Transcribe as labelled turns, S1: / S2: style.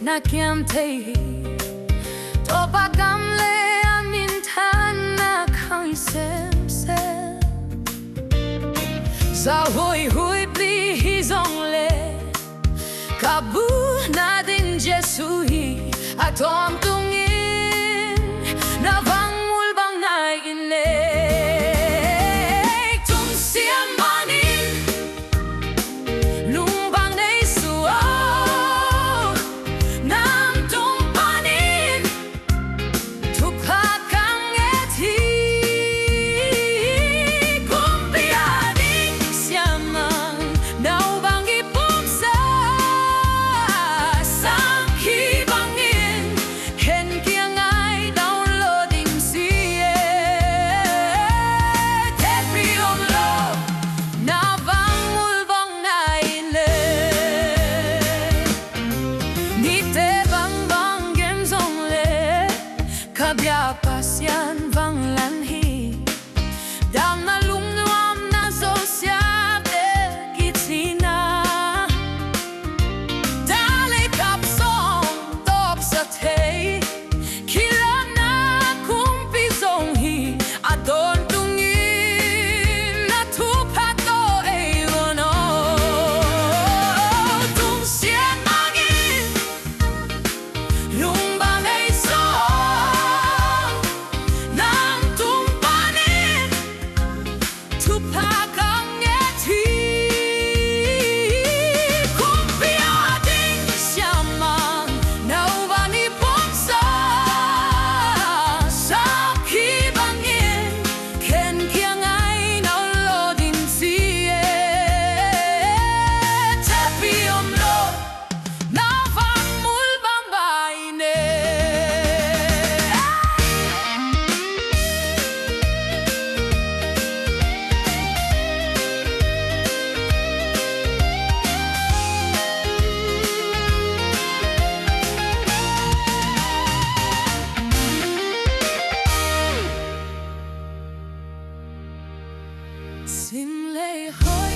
S1: na kiam Tehpi to pagam le amin than na khang sem se za hui hui pli hi zong le kabu na din jesui atom tungin na vang mul bang nai in le tum siam manin lung bang nei suo nam tum panin tu pa kang eti kumpia ding siamang nau bang ipum sa sang ki bangin hen kiang ai downloading sie Tehpi om lo na vang mul bang nai le ni te bang bang gem zong le kabya pasyan vang lan hi dam na lung nuam na so sia de kitina dale kap song top sa thei kila na kumpi zong hi adon tungin na tu pato e wono tung sian magin lung bang ei so nam tung panin tu pa kang eti kumpia ding siamang nau bang ipum sa sang ki bangin ken kiang ai nau lo din sie Tehpi om lo na vang mul bang bai ne sim lei hoi